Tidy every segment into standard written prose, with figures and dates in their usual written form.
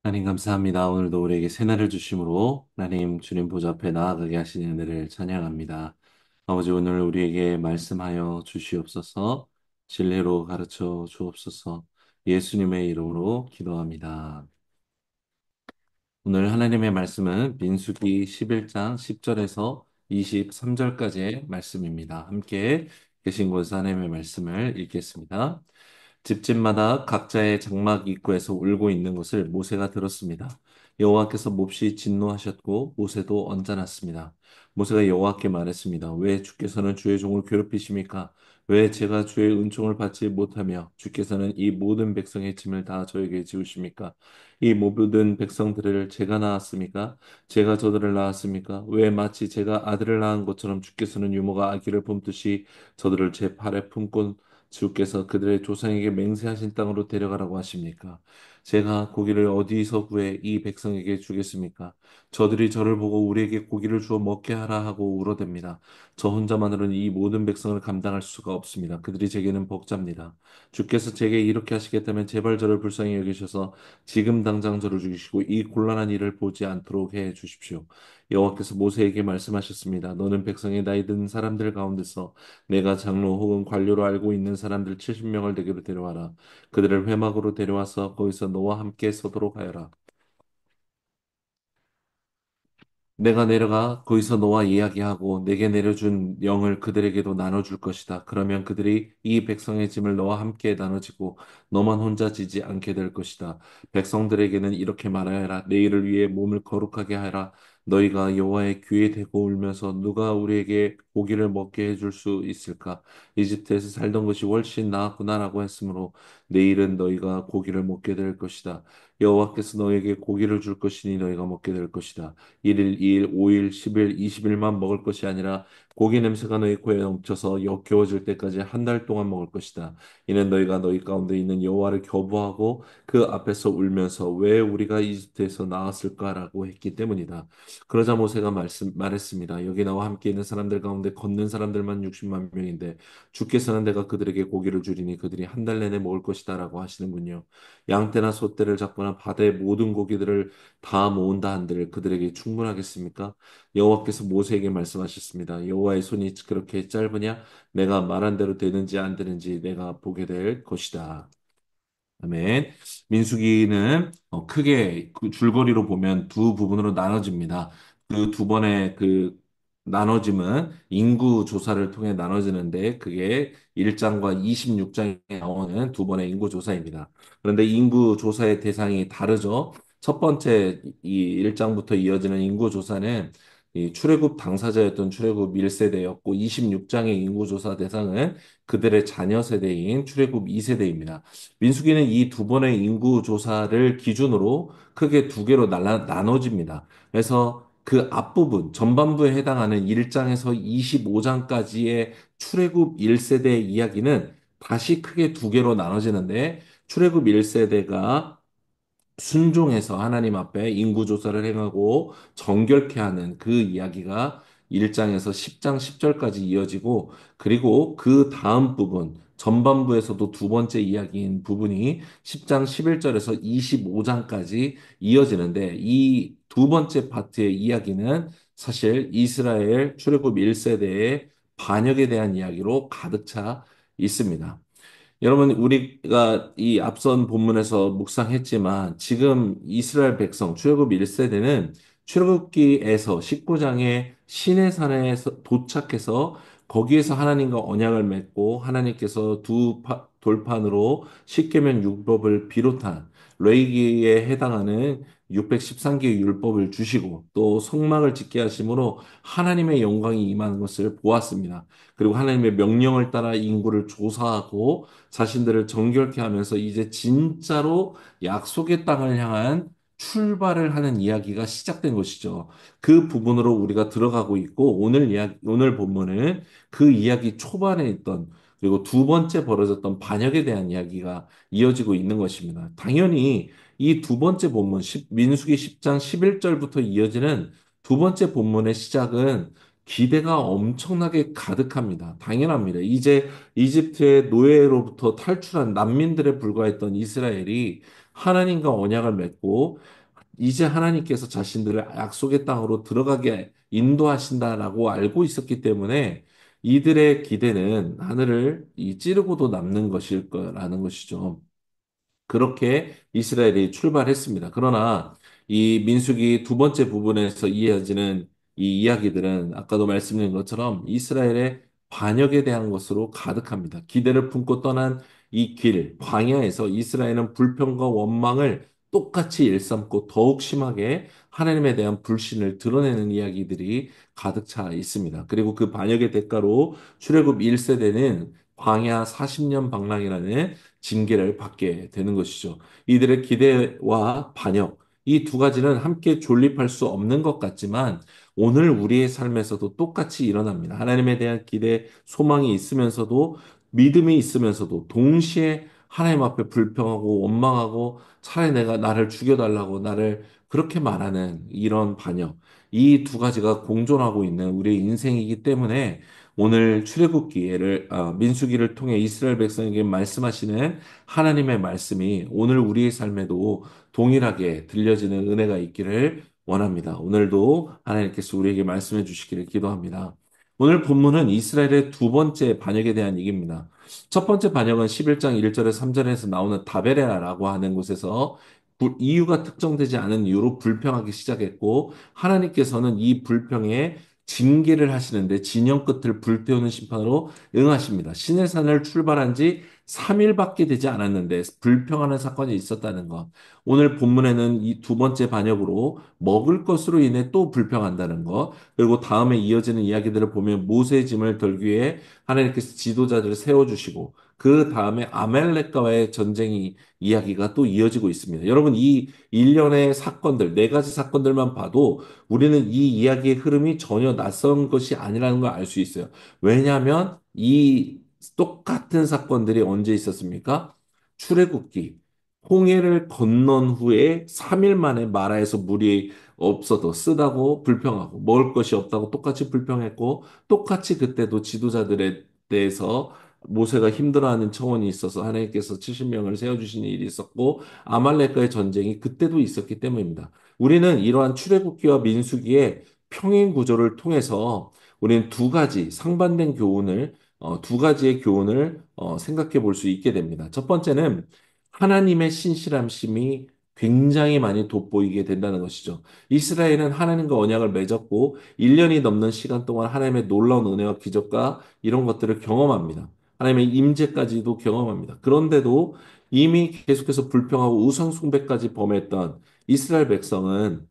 하나님 감사합니다. 오늘도 우리에게 새날을 주심으로 하나님 주님 보좌 앞에 나아가게 하시는 은혜를 찬양합니다. 아버지 오늘 우리에게 말씀하여 주시옵소서. 진리로 가르쳐 주옵소서. 예수님의 이름으로 기도합니다. 오늘 하나님의 말씀은 민수기 11장 10절에서 23절까지의 말씀입니다. 함께 계신 곳에서 하나님의 말씀을 읽겠습니다. 집집마다 각자의 장막 입구에서 울고 있는 것을 모세가 들었습니다. 여호와께서 몹시 진노하셨고 모세도 언짢았습니다. 모세가 여호와께 말했습니다. 왜 주께서는 주의 종을 괴롭히십니까? 왜 제가 주의 은총을 받지 못하며 주께서는 이 모든 백성의 짐을 다 저에게 지우십니까? 이 모든 백성들을 제가 낳았습니까? 제가 저들을 낳았습니까? 왜 마치 제가 아들을 낳은 것처럼 주께서는 유모가 아기를 품듯이 저들을 제 팔에 품고 주께서 그들의 조상에게 맹세하신 땅으로 데려가라고 하십니까? 제가 고기를 어디서 구해 이 백성에게 주겠습니까? 저들이 저를 보고 우리에게 고기를 주어 먹게 하라 하고 울어댑니다. 저 혼자만으로는 이 모든 백성을 감당할 수가 없습니다. 그들이 제게는 복잡니다. 주께서 제게 이렇게 하시겠다면 제발 저를 불쌍히 여기셔서 지금 당장 저를 죽이시고 이 곤란한 일을 보지 않도록 해 주십시오. 여호와께서 모세에게 말씀하셨습니다. 너는 백성의 나이 든 사람들 가운데서 내가 장로 혹은 관료로 알고 있는 사람들 70명을 내게로 데려와라. 그들을 회막으로 데려와서 거기서 너와 함께 서도록 하여라. 내가 내려가 거기서 너와 이야기하고 내게 내려준 영을 그들에게도 나눠줄 것이다. 그러면 그들이 이 백성의 짐을 너와 함께 나눠지고 너만 혼자 지지 않게 될 것이다. 백성들에게는 이렇게 말하여라. 내일을 위해 몸을 거룩하게 하라. 너희가 여호와의 귀에 대고 울면서 누가 우리에게 고기를 먹게 해줄 수 있을까? 이집트에서 살던 것이 훨씬 나았구나라고 했으므로 내일은 너희가 고기를 먹게 될 것이다. 여호와께서 너에게 고기를 줄 것이니 너희가 먹게 될 것이다. 1일, 2일, 5일, 10일, 20일만 먹을 것이 아니라 고기 냄새가 너희 코에 넘쳐서 역겨워질 때까지 한 달 동안 먹을 것이다. 이는 너희가 너희 가운데 있는 여호와를 교보하고 그 앞에서 울면서 왜 우리가 이집트에서 나왔을까라고 했기 때문이다. 그러자 모세가 말했습니다. 여기 나와 함께 있는 사람들 가운데 걷는 사람들만 60만 명인데 주께서는 내가 그들에게 고기를 주리니 그들이 한 달 내내 먹을 것이다라고 하시는군요. 양떼나 소떼를 잡거나 바다의 모든 고기들을 다 모은다 한들 그들에게 충분하겠습니까? 여호와께서 모세에게 말씀하셨습니다. 여호와의 손이 그렇게 짧으냐? 내가 말한 대로 되는지 안 되는지 내가 보게 될 것이다. 아멘. 민수기는 크게 그 줄거리로 보면 두 부분으로 나눠집니다. 그 두 번의 그 나눠짐은 인구 조사를 통해 나눠지는데 그게 1장과 26장에 나오는 두 번의 인구 조사입니다. 그런데 인구 조사의 대상이 다르죠. 첫 번째 이 1장부터 이어지는 인구 조사는 이 출애굽 당사자였던 출애굽 1세대였고 26장의 인구 조사 대상은 그들의 자녀 세대인 출애굽 2세대입니다. 민수기는 이 두 번의 인구 조사를 기준으로 크게 두 개로 나눠집니다. 그래서 그 앞부분, 전반부에 해당하는 1장에서 25장까지의 출애굽 1세대의 이야기는 다시 크게 두 개로 나눠지는데 출애굽 1세대가 순종해서 하나님 앞에 인구조사를 행하고 정결케 하는 그 이야기가 1장에서 10장 10절까지 이어지고 그리고 그 다음 부분 전반부에서도 두 번째 이야기인 부분이 10장 11절에서 25장까지 이어지는데 이 두 번째 파트의 이야기는 사실 이스라엘 출애굽 1세대의 반역에 대한 이야기로 가득 차 있습니다. 여러분, 우리가 이 앞선 본문에서 묵상했지만 지금 이스라엘 백성 출애굽 1세대는 출애굽기에서 19장의 시내산에 도착해서 거기에서 하나님과 언약을 맺고 하나님께서 돌판으로 십계명 율법을 비롯한 레위기에 해당하는 613개의 율법을 주시고 또 성막을 짓게 하심으로 하나님의 영광이 임하는 것을 보았습니다. 그리고 하나님의 명령을 따라 인구를 조사하고 자신들을 정결케 하면서 이제 진짜로 약속의 땅을 향한 출발을 하는 이야기가 시작된 것이죠. 그 부분으로 우리가 들어가고 있고 오늘 본문은 그 이야기 초반에 있던 그리고 두 번째 벌어졌던 반역에 대한 이야기가 이어지고 있는 것입니다. 당연히 이 두 번째 본문 민수기 10장 11절부터 이어지는 두 번째 본문의 시작은 기대가 엄청나게 가득합니다. 당연합니다. 이제 이집트의 노예로부터 탈출한 난민들에 불과했던 이스라엘이 하나님과 언약을 맺고 이제 하나님께서 자신들을 약속의 땅으로 들어가게 인도하신다라고 알고 있었기 때문에 이들의 기대는 하늘을 이 찌르고도 남는 것일 거라는 것이죠. 그렇게 이스라엘이 출발했습니다. 그러나 이 민수기 두 번째 부분에서 이어지는 이 이야기들은 아까도 말씀드린 것처럼 이스라엘의 반역에 대한 것으로 가득합니다. 기대를 품고 떠난 이 길, 광야에서 이스라엘은 불평과 원망을 똑같이 일삼고 더욱 심하게 하나님에 대한 불신을 드러내는 이야기들이 가득 차 있습니다. 그리고 그 반역의 대가로 출애굽 1세대는 광야 40년 방랑이라는 징계를 받게 되는 것이죠. 이들의 기대와 반역, 이 두 가지는 함께 존립할 수 없는 것 같지만 오늘 우리의 삶에서도 똑같이 일어납니다. 하나님에 대한 기대, 소망이 있으면서도 믿음이 있으면서도 동시에 하나님 앞에 불평하고 원망하고 차라리 내가 나를 죽여달라고 나를 그렇게 말하는 이런 반역. 이 두 가지가 공존하고 있는 우리의 인생이기 때문에 오늘 출애굽기를 민수기를 통해 이스라엘 백성에게 말씀하시는 하나님의 말씀이 오늘 우리의 삶에도 동일하게 들려지는 은혜가 있기를 원합니다. 오늘도 하나님께서 우리에게 말씀해 주시기를 기도합니다. 오늘 본문은 이스라엘의 두 번째 반역에 대한 얘기입니다. 첫 번째 반역은 11장 1절에 3절에서 나오는 다베레라라고 하는 곳에서 이유가 특정되지 않은 이유로 불평하기 시작했고 하나님께서는 이 불평에 징계를 하시는데 진영 끝을 불태우는 심판으로 응하십니다. 시내산을 출발한 지 3일밖에 되지 않았는데 불평하는 사건이 있었다는 것. 오늘 본문에는 이 두 번째 반역으로 먹을 것으로 인해 또 불평한다는 것. 그리고 다음에 이어지는 이야기들을 보면 모세의 짐을 덜기 위해 하나님께서 지도자들을 세워주시고 그 다음에 아말렉과의 전쟁이 이야기가 또 이어지고 있습니다. 여러분 이 일련의 사건들, 네 가지 사건들만 봐도 우리는 이 이야기의 흐름이 전혀 낯선 것이 아니라는 걸 알 수 있어요. 왜냐하면 이 똑같은 사건들이 언제 있었습니까? 출애굽기. 홍해를 건넌 후에 3일 만에 마라에서 물이 없어도 쓰다고 불평하고 먹을 것이 없다고 똑같이 불평했고 똑같이 그때도 지도자들에 대해서 모세가 힘들어하는 청원이 있어서 하나님께서 70명을 세워주신 일이 있었고 아말렉과의 전쟁이 그때도 있었기 때문입니다. 우리는 이러한 출애굽기와 민수기의 평행 구조를 통해서 우리는 두 가지 상반된 교훈을 두 가지의 교훈을 생각해 볼 수 있게 됩니다. 첫 번째는 하나님의 신실함심이 굉장히 많이 돋보이게 된다는 것이죠. 이스라엘은 하나님과 언약을 맺었고 1년이 넘는 시간 동안 하나님의 놀라운 은혜와 기적과 이런 것들을 경험합니다. 하나님의 임재까지도 경험합니다. 그런데도 이미 계속해서 불평하고 우상 숭배까지 범했던 이스라엘 백성은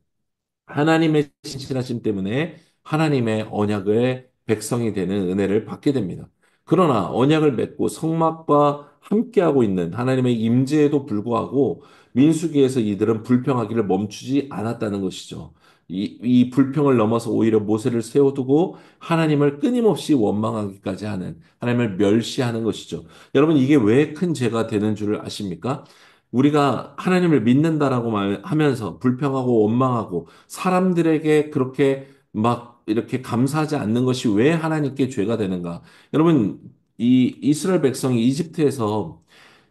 하나님의 신실하심 때문에 하나님의 언약의 백성이 되는 은혜를 받게 됩니다. 그러나 언약을 맺고 성막과 함께하고 있는 하나님의 임재에도 불구하고 민수기에서 이들은 불평하기를 멈추지 않았다는 것이죠. 이 불평을 넘어서 오히려 모세를 세워두고 하나님을 끊임없이 원망하기까지 하는 하나님을 멸시하는 것이죠. 여러분 이게 왜 큰 죄가 되는 줄 아십니까? 우리가 하나님을 믿는다라고 말하면서 불평하고 원망하고 사람들에게 그렇게 막 이렇게 감사하지 않는 것이 왜 하나님께 죄가 되는가? 여러분, 이 이스라엘 백성이 이집트에서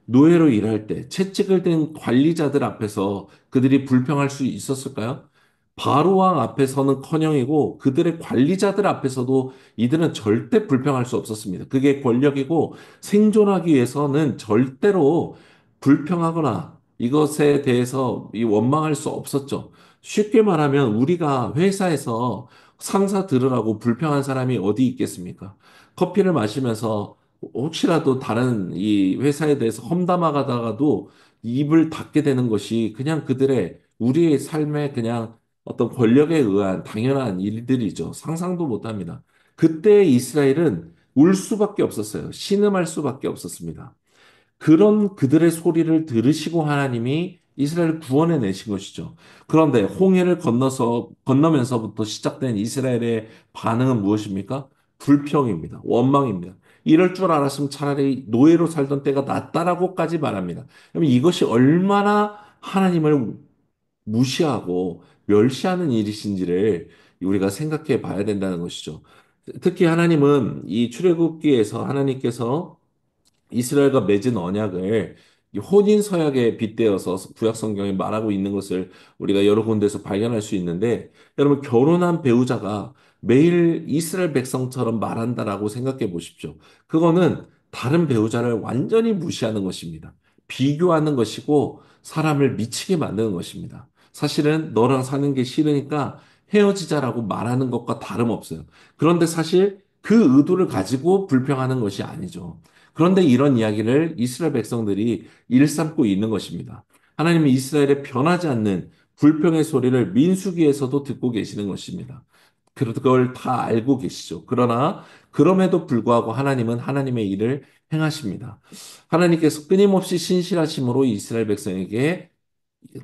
노예로 일할 때 채찍을 든 관리자들 앞에서 그들이 불평할 수 있었을까요? 바로 왕 앞에서는커녕이고 그들의 관리자들 앞에서도 이들은 절대 불평할 수 없었습니다. 그게 권력이고 생존하기 위해서는 절대로 불평하거나 이것에 대해서 이 원망할 수 없었죠. 쉽게 말하면 우리가 회사에서 상사 들으라고 불평한 사람이 어디 있겠습니까? 커피를 마시면서 혹시라도 다른 이 회사에 대해서 험담하다가도 입을 닫게 되는 것이 그냥 그들의 우리의 삶에 그냥 어떤 권력에 의한 당연한 일들이죠. 상상도 못 합니다. 그때 이스라엘은 울 수밖에 없었어요. 신음할 수밖에 없었습니다. 그런 그들의 소리를 들으시고 하나님이 이스라엘을 구원해 내신 것이죠. 그런데 홍해를 건너면서부터 시작된 이스라엘의 반응은 무엇입니까? 불평입니다. 원망입니다. 이럴 줄 알았으면 차라리 노예로 살던 때가 낫다라고까지 말합니다. 그러면 이것이 얼마나 하나님을 무시하고 멸시하는 일이신지를 우리가 생각해 봐야 된다는 것이죠. 특히 하나님은 이 출애굽기에서 하나님께서 이스라엘과 맺은 언약을 이 혼인 서약에 빗대어서 구약 성경에 말하고 있는 것을 우리가 여러 군데서 발견할 수 있는데 여러분 결혼한 배우자가 매일 이스라엘 백성처럼 말한다라고 생각해 보십시오. 그거는 다른 배우자를 완전히 무시하는 것입니다. 비교하는 것이고 사람을 미치게 만드는 것입니다. 사실은 너랑 사는 게 싫으니까 헤어지자라고 말하는 것과 다름없어요. 그런데 사실 그 의도를 가지고 불평하는 것이 아니죠. 그런데 이런 이야기를 이스라엘 백성들이 일삼고 있는 것입니다. 하나님은 이스라엘의 변하지 않는 불평의 소리를 민수기에서도 듣고 계시는 것입니다. 그걸 다 알고 계시죠. 그러나 그럼에도 불구하고 하나님은 하나님의 일을 행하십니다. 하나님께서 끊임없이 신실하심으로 이스라엘 백성에게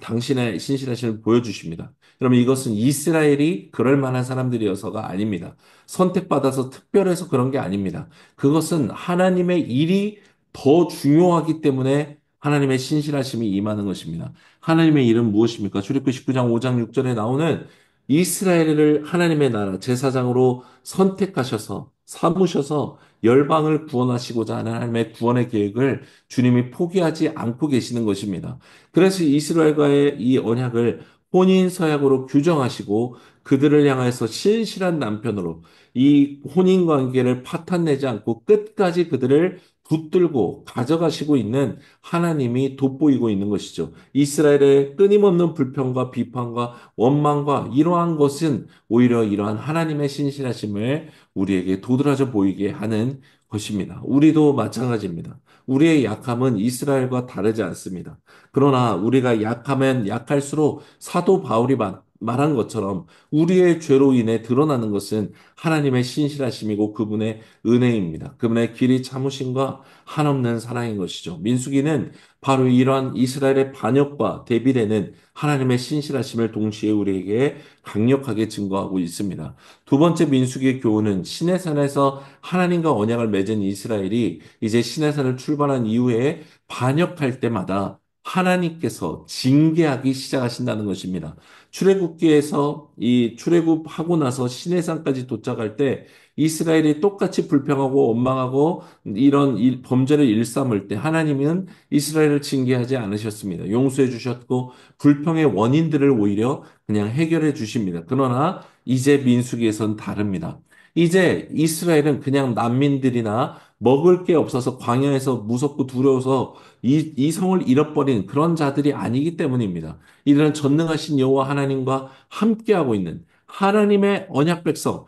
당신의 신실하심을 보여주십니다. 여러분 이것은 이스라엘이 그럴 만한 사람들이어서가 아닙니다. 선택받아서 특별해서 그런 게 아닙니다. 그것은 하나님의 일이 더 중요하기 때문에 하나님의 신실하심이 임하는 것입니다. 하나님의 일은 무엇입니까? 출애굽기 19장 5장 6절에 나오는 이스라엘을 하나님의 나라 제사장으로 선택하셔서 삼으셔서 열방을 구원하시고자 하는 하나님의 구원의 계획을 주님이 포기하지 않고 계시는 것입니다. 그래서 이스라엘과의 이 언약을 혼인 서약으로 규정하시고 그들을 향해서 신실한 남편으로 이 혼인 관계를 파탄내지 않고 끝까지 그들을 붙들고 가져가시고 있는 하나님이 돋보이고 있는 것이죠. 이스라엘의 끊임없는 불평과 비판과 원망과 이러한 것은 오히려 이러한 하나님의 신실하심을 우리에게 도드라져 보이게 하는 것입니다. 우리도 마찬가지입니다. 우리의 약함은 이스라엘과 다르지 않습니다. 그러나 우리가 약하면 약할수록 사도 바울이 말한 것처럼 우리의 죄로 인해 드러나는 것은 하나님의 신실하심이고 그분의 은혜입니다. 그분의 길이 참으심과 한없는 사랑인 것이죠. 민수기는 바로 이러한 이스라엘의 반역과 대비되는 하나님의 신실하심을 동시에 우리에게 강력하게 증거하고 있습니다. 두 번째 민수기의 교훈은 시내산에서 하나님과 언약을 맺은 이스라엘이 이제 시내산을 출발한 이후에 반역할 때마다 하나님께서 징계하기 시작하신다는 것입니다. 출애굽기에서 이 출애굽하고 나서 시내산까지 도착할 때 이스라엘이 똑같이 불평하고 원망하고 이런 범죄를 일삼을 때 하나님은 이스라엘을 징계하지 않으셨습니다. 용서해 주셨고 불평의 원인들을 오히려 그냥 해결해 주십니다. 그러나 이제 민수기에선 다릅니다. 이제 이스라엘은 그냥 난민들이나 먹을 게 없어서 광야에서 무섭고 두려워서 이 성을 잃어버린 그런 자들이 아니기 때문입니다. 이들은 전능하신 여호와 하나님과 함께하고 있는 하나님의 언약 백성,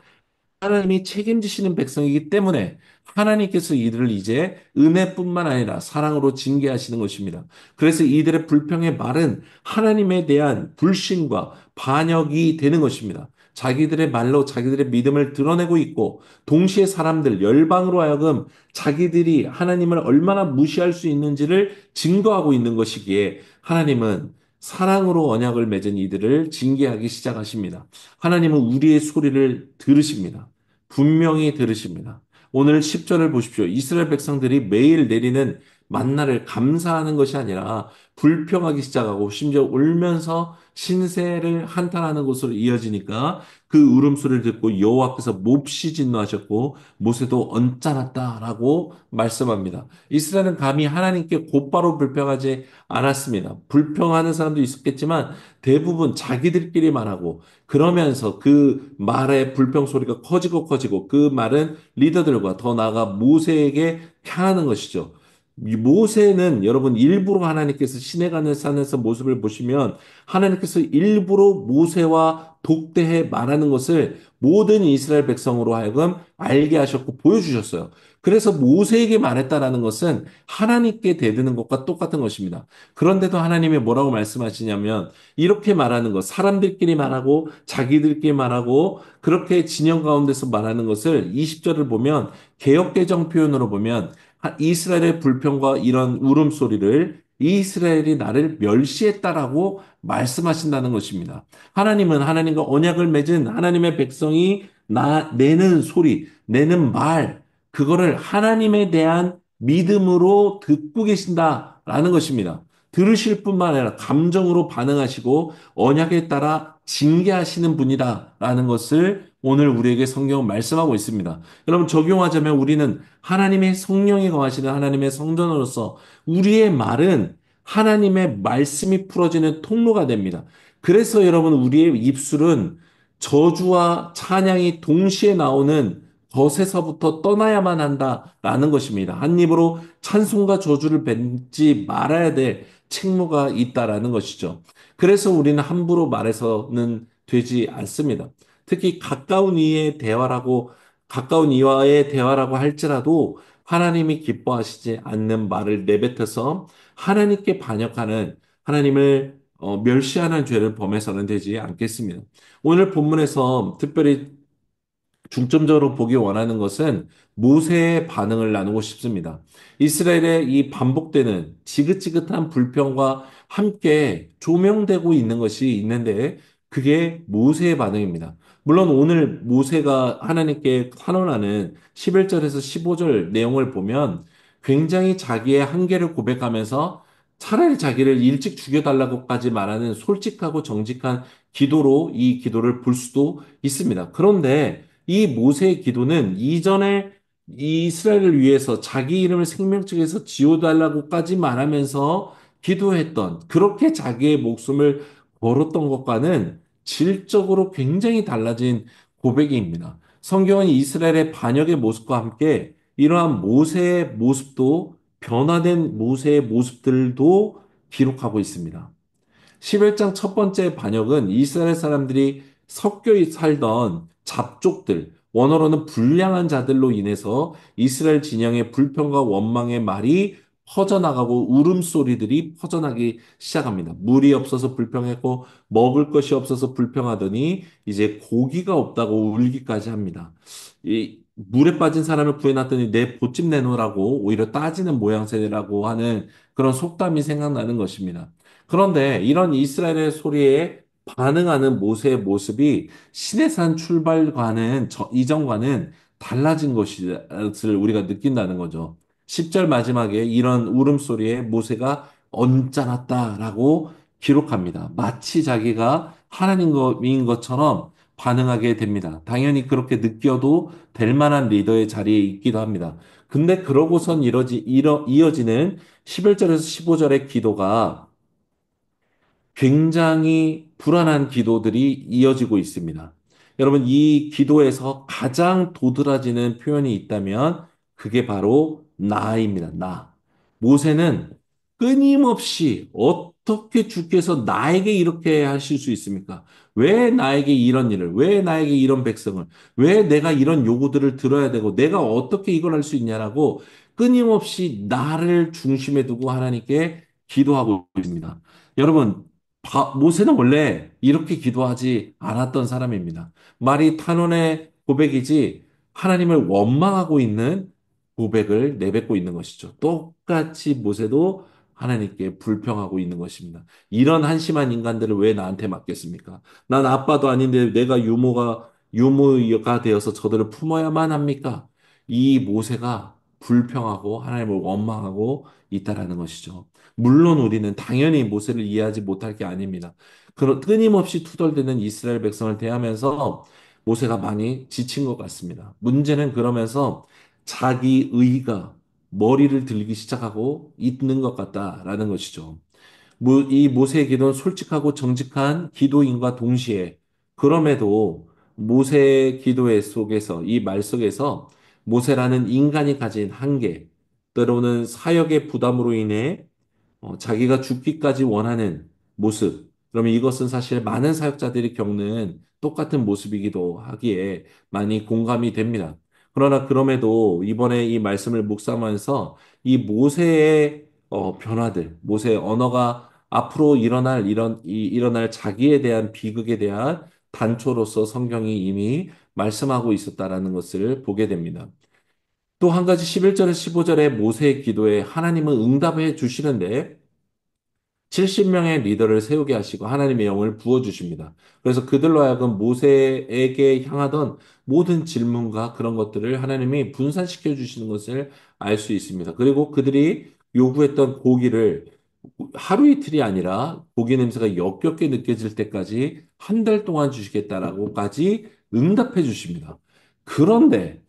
하나님이 책임지시는 백성이기 때문에 하나님께서 이들을 이제 은혜뿐만 아니라 사랑으로 징계하시는 것입니다. 그래서 이들의 불평의 말은 하나님에 대한 불신과 반역이 되는 것입니다. 자기들의 말로 자기들의 믿음을 드러내고 있고 동시에 사람들 열방으로 하여금 자기들이 하나님을 얼마나 무시할 수 있는지를 증거하고 있는 것이기에 하나님은 사랑으로 언약을 맺은 이들을 징계하기 시작하십니다. 하나님은 우리의 소리를 들으십니다. 분명히 들으십니다. 오늘 10절을 보십시오. 이스라엘 백성들이 매일 내리는 만나를 감사하는 것이 아니라 불평하기 시작하고 심지어 울면서 신세를 한탄하는 곳으로 이어지니까 그 울음소리를 듣고 여호와께서 몹시 진노하셨고 모세도 언짢았다라고 말씀합니다. 이스라엘은 감히 하나님께 곧바로 불평하지 않았습니다. 불평하는 사람도 있었겠지만 대부분 자기들끼리 말하고 그러면서 그 말의 불평 소리가 커지고 커지고 그 말은 리더들과 더 나아가 모세에게 향하는 것이죠. 이 모세는 여러분 일부러 하나님께서 시내가는 산에서 모습을 보시면 하나님께서 일부러 모세와 독대해 말하는 것을 모든 이스라엘 백성으로 하여금 알게 하셨고 보여주셨어요. 그래서 모세에게 말했다라는 것은 하나님께 대드는 것과 똑같은 것입니다. 그런데도 하나님이 뭐라고 말씀하시냐면 이렇게 말하는 것, 사람들끼리 말하고 자기들끼리 말하고 그렇게 진영 가운데서 말하는 것을 20절을 보면 개역개정 표현으로 보면 이스라엘의 불평과 이런 울음소리를 이스라엘이 나를 멸시했다라고 말씀하신다는 것입니다. 하나님은 하나님과 언약을 맺은 하나님의 백성이 내는 소리, 내는 말, 그거를 하나님에 대한 믿음으로 듣고 계신다라는 것입니다. 들으실 뿐만 아니라 감정으로 반응하시고 언약에 따라 징계하시는 분이다라는 것을 오늘 우리에게 성경은 말씀하고 있습니다. 여러분 적용하자면 우리는 하나님의 성령이 거하시는 하나님의 성전으로서 우리의 말은 하나님의 말씀이 풀어지는 통로가 됩니다. 그래서 여러분 우리의 입술은 저주와 찬양이 동시에 나오는 것에서부터 떠나야만 한다라는 것입니다. 한 입으로 찬송과 저주를 뱉지 말아야 될 책무가 있다라는 것이죠. 그래서 우리는 함부로 말해서는 되지 않습니다. 특히 가까운 이와의 대화라고 할지라도 하나님이 기뻐하시지 않는 말을 내뱉어서 하나님께 반역하는 하나님을 멸시하는 죄를 범해서는 되지 않겠습니다. 오늘 본문에서 특별히 중점적으로 보기 원하는 것은 모세의 반응을 나누고 싶습니다. 이스라엘의 이 반복되는 지긋지긋한 불평과 함께 조명되고 있는 것이 있는데 그게 모세의 반응입니다. 물론 오늘 모세가 하나님께 탄원하는 11절에서 15절 내용을 보면 굉장히 자기의 한계를 고백하면서 차라리 자기를 일찍 죽여달라고까지 말하는 솔직하고 정직한 기도로 이 기도를 볼 수도 있습니다. 그런데 이 모세의 기도는 이전에 이 이스라엘을 위해서 자기 이름을 생명책에서 지워달라고까지 말하면서 기도했던, 그렇게 자기의 목숨을 걸었던 것과는 질적으로 굉장히 달라진 고백입니다. 성경은 이스라엘의 반역의 모습과 함께 이러한 모세의 모습도 변화된 모세의 모습들도 기록하고 있습니다. 11장 첫 번째 반역은 이스라엘 사람들이 섞여 살던 잡족들, 원어로는 불량한 자들로 인해서 이스라엘 진영의 불평과 원망의 말이 퍼져나가고 울음소리들이 퍼져나기 시작합니다. 물이 없어서 불평했고 먹을 것이 없어서 불평하더니 이제 고기가 없다고 울기까지 합니다. 이 물에 빠진 사람을 구해놨더니 내 보집 내놓으라고 오히려 따지는 모양새라고 하는 그런 속담이 생각나는 것입니다. 그런데 이런 이스라엘의 소리에 반응하는 모세의 모습이 시내산 출발과는 이전과는 달라진 것을 우리가 느낀다는 거죠. 10절 마지막에 이런 울음소리에 모세가 언짢았다라고 기록합니다. 마치 자기가 하나님인 것처럼 반응하게 됩니다. 당연히 그렇게 느껴도 될 만한 리더의 자리에 있기도 합니다. 근데 그러고선 이어지는 11절에서 15절의 기도가 굉장히 불안한 기도들이 이어지고 있습니다. 여러분, 이 기도에서 가장 도드라지는 표현이 있다면 그게 바로 나입니다. 나. 모세는 끊임없이 어떻게 주께서 나에게 이렇게 하실 수 있습니까? 왜 나에게 이런 일을, 왜 나에게 이런 백성을, 왜 내가 이런 요구들을 들어야 되고, 내가 어떻게 이걸 할 수 있냐라고 끊임없이 나를 중심에 두고 하나님께 기도하고 있습니다. 여러분, 모세는 원래 이렇게 기도하지 않았던 사람입니다. 말이 탄원의 고백이지 하나님을 원망하고 있는 고백을 내뱉고 있는 것이죠. 똑같이 모세도 하나님께 불평하고 있는 것입니다. 이런 한심한 인간들을 왜 나한테 맡겼습니까? 난 아빠도 아닌데 내가 유모가 되어서 저들을 품어야만 합니까? 이 모세가 불평하고 하나님을 원망하고 있다라는 것이죠. 물론 우리는 당연히 모세를 이해하지 못할 게 아닙니다. 끊임없이 투덜대는 이스라엘 백성을 대하면서 모세가 많이 지친 것 같습니다. 문제는 그러면서 자기 의가 머리를 들기 시작하고 있는 것 같다라는 것이죠. 이 모세의 기도는 솔직하고 정직한 기도인과 동시에 그럼에도 모세의 기도의 속에서 이 말 속에서 모세라는 인간이 가진 한계, 때로는 사역의 부담으로 인해 자기가 죽기까지 원하는 모습. 그러면 이것은 사실 많은 사역자들이 겪는 똑같은 모습이기도 하기에 많이 공감이 됩니다. 그러나 그럼에도 이번에 이 말씀을 묵상하면서 이 모세의 변화들, 모세의 언어가 앞으로 일어날 자기에 대한 비극에 대한 단초로서 성경이 이미 말씀하고 있었다라는 것을 보게 됩니다. 또 한 가지 11절에서 15절의 모세의 기도에 하나님은 응답해 주시는데 70명의 리더를 세우게 하시고 하나님의 영을 부어주십니다. 그래서 그들로 하여금 모세에게 향하던 모든 질문과 그런 것들을 하나님이 분산시켜 주시는 것을 알 수 있습니다. 그리고 그들이 요구했던 고기를 하루 이틀이 아니라 고기 냄새가 역겹게 느껴질 때까지 한 달 동안 주시겠다라고까지 응답해 주십니다. 그런데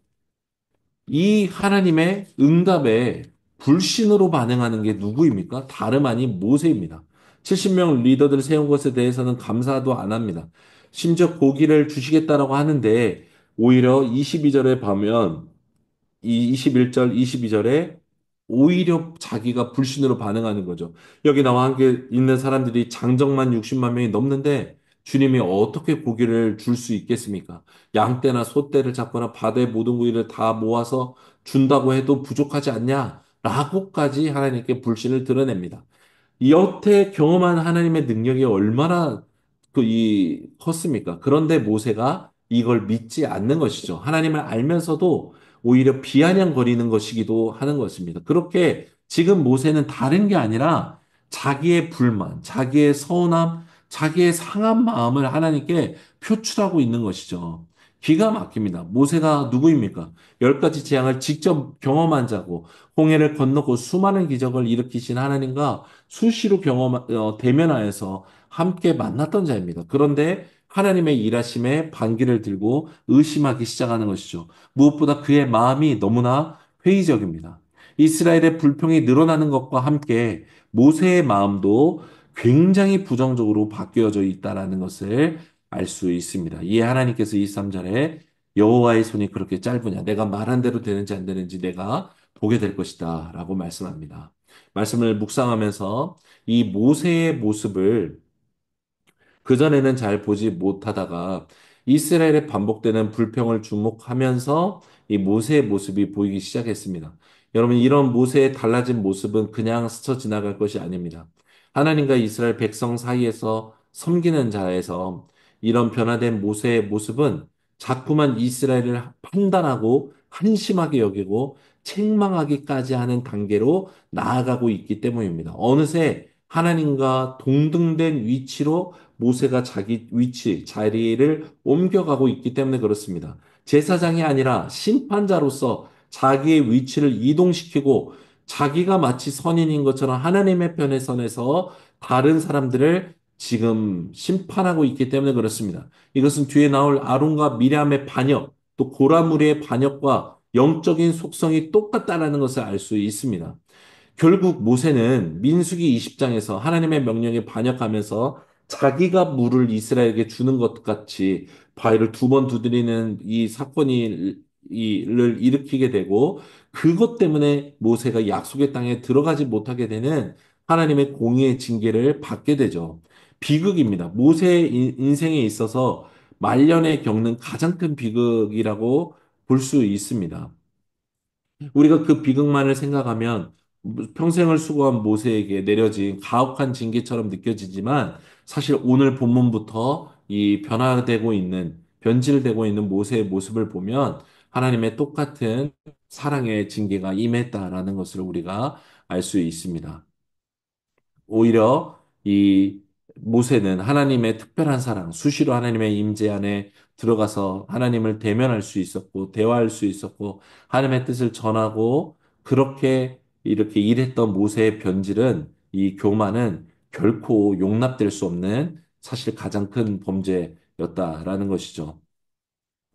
이 하나님의 응답에 불신으로 반응하는 게 누구입니까? 다름 아닌 모세입니다. 70명 리더들 세운 것에 대해서는 감사도 안 합니다. 심지어 고기를 주시겠다라고 하는데 오히려 22절에 보면 이 21절, 22절에 오히려 자기가 불신으로 반응하는 거죠. 여기 나와 함께 있는 사람들이 장정만 60만 명이 넘는데 주님이 어떻게 고기를 줄 수 있겠습니까? 양떼나 소떼를 잡거나 바다의 모든 고기를 다 모아서 준다고 해도 부족하지 않냐? 라고까지 하나님께 불신을 드러냅니다. 여태 경험한 하나님의 능력이 얼마나 컸습니까? 그런데 모세가 이걸 믿지 않는 것이죠. 하나님을 알면서도 오히려 비아냥거리는 것이기도 하는 것입니다. 그렇게 지금 모세는 다른 게 아니라 자기의 불만, 자기의 서운함, 자기의 상한 마음을 하나님께 표출하고 있는 것이죠. 기가 막힙니다. 모세가 누구입니까? 열 가지 재앙을 직접 경험한 자고 홍해를 건너고 수많은 기적을 일으키신 하나님과 수시로 대면하여서 함께 만났던 자입니다. 그런데 하나님의 일하심에 반기를 들고 의심하기 시작하는 것이죠. 무엇보다 그의 마음이 너무나 회의적입니다. 이스라엘의 불평이 늘어나는 것과 함께 모세의 마음도 굉장히 부정적으로 바뀌어져 있다라는 것을 알 수 있습니다. 이에 하나님께서 23절에 여호와의 손이 그렇게 짧으냐? 내가 말한 대로 되는지 안 되는지 내가 보게 될 것이다. 라고 말씀합니다. 말씀을 묵상하면서 이 모세의 모습을 그전에는 잘 보지 못하다가 이스라엘의 반복되는 불평을 주목하면서 이 모세의 모습이 보이기 시작했습니다. 여러분, 이런 모세의 달라진 모습은 그냥 스쳐 지나갈 것이 아닙니다. 하나님과 이스라엘 백성 사이에서 섬기는 자에서 이런 변화된 모세의 모습은 자꾸만 이스라엘을 판단하고 한심하게 여기고 책망하기까지 하는 단계로 나아가고 있기 때문입니다. 어느새 하나님과 동등된 위치로 모세가 자기 위치, 자리를 옮겨가고 있기 때문에 그렇습니다. 제사장이 아니라 심판자로서 자기의 위치를 이동시키고 자기가 마치 선인인 것처럼 하나님의 편에 선에서 다른 사람들을 지금 심판하고 있기 때문에 그렇습니다. 이것은 뒤에 나올 아론과 미리암의 반역, 또 고라무리의 반역과 영적인 속성이 똑같다라는 것을 알 수 있습니다. 결국 모세는 민수기 20장에서 하나님의 명령에 반역하면서 자기가 물을 이스라엘에게 주는 것 같이 바위를 두 번 두드리는 이 사건이 이를 일으키게 되고 그것 때문에 모세가 약속의 땅에 들어가지 못하게 되는 하나님의 공의의 징계를 받게 되죠. 비극입니다. 모세의 인생에 있어서 말년에 겪는 가장 큰 비극이라고 볼 수 있습니다. 우리가 그 비극만을 생각하면 평생을 수고한 모세에게 내려진 가혹한 징계처럼 느껴지지만 사실 오늘 본문부터 이 변화되고 있는, 변질되고 있는 모세의 모습을 보면 하나님의 똑같은 사랑의 징계가 임했다라는 것을 우리가 알 수 있습니다. 오히려 이 모세는 하나님의 특별한 사랑, 수시로 하나님의 임재 안에 들어가서 하나님을 대면할 수 있었고, 대화할 수 있었고, 하나님의 뜻을 전하고, 그렇게 이렇게 일했던 모세의 변질은, 이 교만은 결코 용납될 수 없는 사실 가장 큰 범죄였다라는 것이죠.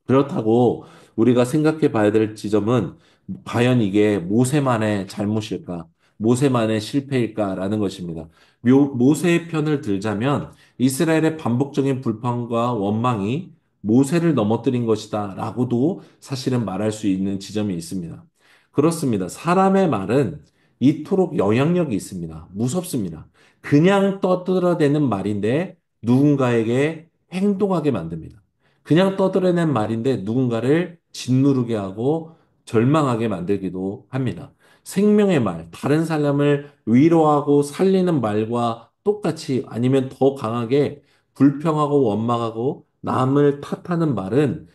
그렇다고 우리가 생각해 봐야 될 지점은 과연 이게 모세만의 잘못일까? 모세만의 실패일까라는 것입니다. 모세의 편을 들자면 이스라엘의 반복적인 불평과 원망이 모세를 넘어뜨린 것이다 라고도 사실은 말할 수 있는 지점이 있습니다. 그렇습니다. 사람의 말은 이토록 영향력이 있습니다. 무섭습니다. 그냥 떠들어대는 말인데 누군가에게 행동하게 만듭니다. 그냥 떠들어낸 말인데 누군가를 짓누르게 하고 절망하게 만들기도 합니다. 생명의 말, 다른 사람을 위로하고 살리는 말과 똑같이 아니면 더 강하게 불평하고 원망하고 남을 탓하는 말은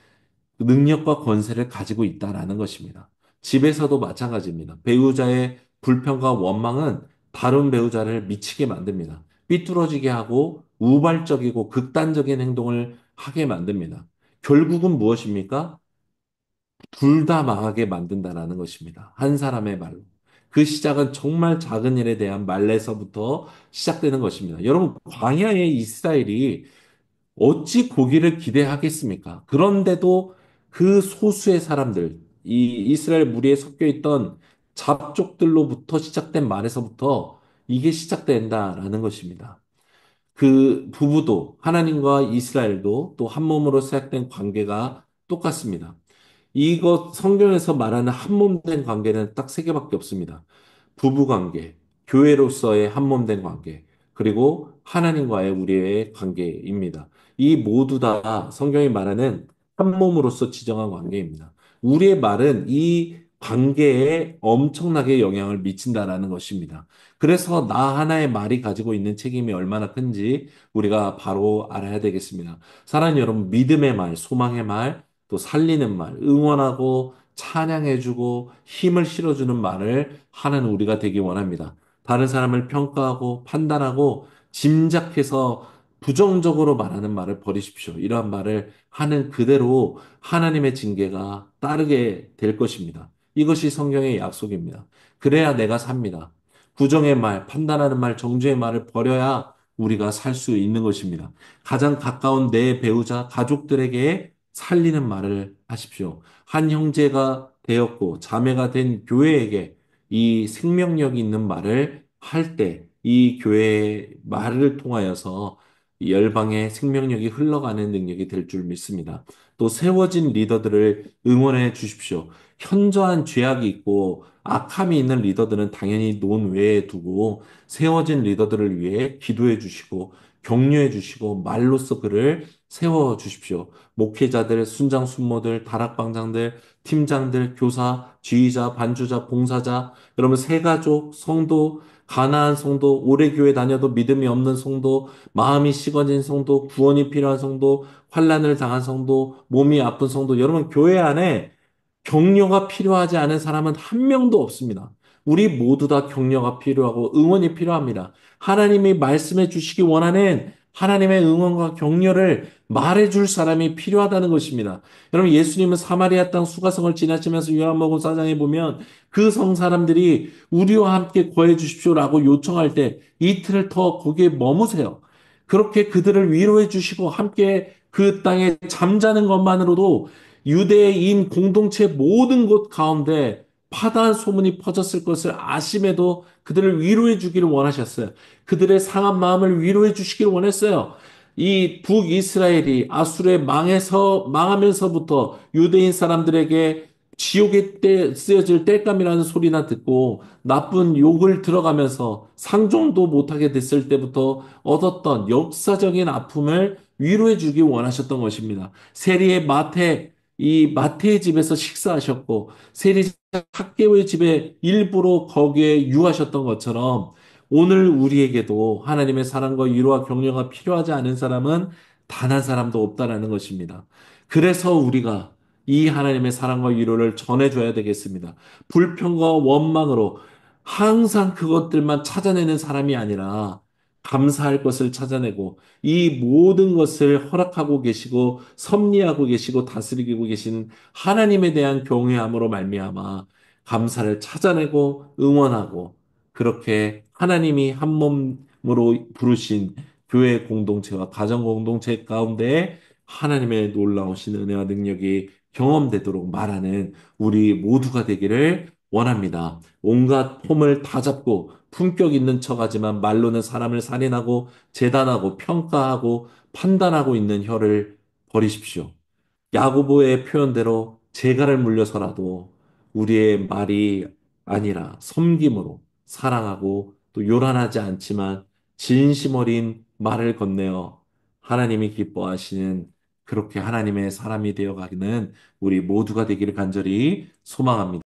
능력과 권세를 가지고 있다라는 것입니다. 집에서도 마찬가지입니다. 배우자의 불평과 원망은 다른 배우자를 미치게 만듭니다. 삐뚤어지게 하고 우발적이고 극단적인 행동을 하게 만듭니다. 결국은 무엇입니까? 둘 다 망하게 만든다라는 것입니다. 한 사람의 말로. 그 시작은 정말 작은 일에 대한 말에서부터 시작되는 것입니다. 여러분, 광야의 이스라엘이 어찌 고기를 기대하겠습니까? 그런데도 그 소수의 사람들, 이 이스라엘 무리에 섞여 있던 잡족들로부터 시작된 말에서부터 이게 시작된다라는 것입니다. 그 부부도 하나님과 이스라엘도 또 한 몸으로 시작된 관계가 똑같습니다. 이것 성경에서 말하는 한 몸 된 관계는 딱 세 개밖에 없습니다. 부부 관계, 교회로서의 한 몸 된 관계, 그리고 하나님과의 우리의 관계입니다. 이 모두 다 성경이 말하는 한 몸으로서 지정한 관계입니다. 우리의 말은 이 관계에 엄청나게 영향을 미친다라는 것입니다. 그래서 나 하나의 말이 가지고 있는 책임이 얼마나 큰지 우리가 바로 알아야 되겠습니다. 사랑하는 여러분, 믿음의 말, 소망의 말, 또 살리는 말, 응원하고 찬양해주고 힘을 실어주는 말을 하는 우리가 되기 원합니다. 다른 사람을 평가하고 판단하고 짐작해서 부정적으로 말하는 말을 버리십시오. 이러한 말을 하는 그대로 하나님의 징계가 따르게 될 것입니다. 이것이 성경의 약속입니다. 그래야 내가 삽니다. 부정의 말, 판단하는 말, 정죄의 말을 버려야 우리가 살 수 있는 것입니다. 가장 가까운 내 배우자, 가족들에게 살리는 말을 하십시오. 한 형제가 되었고 자매가 된 교회에게 이 생명력 있는 말을 할 때 이 교회의 말을 통하여서 이 열방의 생명력이 흘러가는 능력이 될 줄 믿습니다. 또 세워진 리더들을 응원해 주십시오. 현저한 죄악이 있고 악함이 있는 리더들은 당연히 논외에 두고 세워진 리더들을 위해 기도해 주시고 격려해 주시고 말로써 그를 세워 주십시오. 목회자들, 순장 순모들, 다락방장들, 팀장들, 교사, 지휘자, 반주자, 봉사자, 여러분 새가족, 성도, 가나안 성도, 오래 교회 다녀도 믿음이 없는 성도, 마음이 식어진 성도, 구원이 필요한 성도, 환난을 당한 성도, 몸이 아픈 성도, 여러분 교회 안에 격려가 필요하지 않은 사람은 한 명도 없습니다. 우리 모두 다 격려가 필요하고 응원이 필요합니다. 하나님이 말씀해 주시기 원하는 하나님의 응원과 격려를 말해줄 사람이 필요하다는 것입니다. 여러분, 예수님은 사마리아 땅 수가성을 지나치면서 요한복음 4장에 보면 그 성 사람들이 우리와 함께 거해 주십시오라고 요청할 때 이틀을 더 거기에 머무세요. 그렇게 그들을 위로해 주시고 함께 그 땅에 잠자는 것만으로도 유대인 공동체 모든 곳 가운데 파다한 소문이 퍼졌을 것을 아심에도 그들을 위로해 주기를 원하셨어요. 그들의 상한 마음을 위로해 주시기를 원했어요. 이 북이스라엘이 아수르에 망하면서부터 유대인 사람들에게 지옥에 쓰여질 땔감이라는 소리나 듣고 나쁜 욕을 들어가면서 상종도 못하게 됐을 때부터 얻었던 역사적인 아픔을 위로해 주기 원하셨던 것입니다. 세리의 이 마태의 집에서 식사하셨고 세리자 학개오의 집에 일부러 거기에 유하셨던 것처럼 오늘 우리에게도 하나님의 사랑과 위로와 격려가 필요하지 않은 사람은 단 한 사람도 없다라는 것입니다. 그래서 우리가 이 하나님의 사랑과 위로를 전해줘야 되겠습니다. 불평과 원망으로 항상 그것들만 찾아내는 사람이 아니라 감사할 것을 찾아내고 이 모든 것을 허락하고 계시고 섭리하고 계시고 다스리고 계신 하나님에 대한 경외함으로 말미암아 감사를 찾아내고 응원하고 그렇게 하나님이 한 몸으로 부르신 교회 공동체와 가정 공동체 가운데 하나님의 놀라우신 은혜와 능력이 경험되도록 말하는 우리 모두가 되기를 원합니다. 온갖 폼을 다 잡고 품격 있는 척하지만 말로는 사람을 살인하고 재단하고 평가하고 판단하고 있는 혀를 버리십시오. 야고보의 표현대로 재갈을 물려서라도 우리의 말이 아니라 섬김으로 사랑하고 또 요란하지 않지만 진심 어린 말을 건네어 하나님이 기뻐하시는 그렇게 하나님의 사람이 되어가는 우리 모두가 되기를 간절히 소망합니다.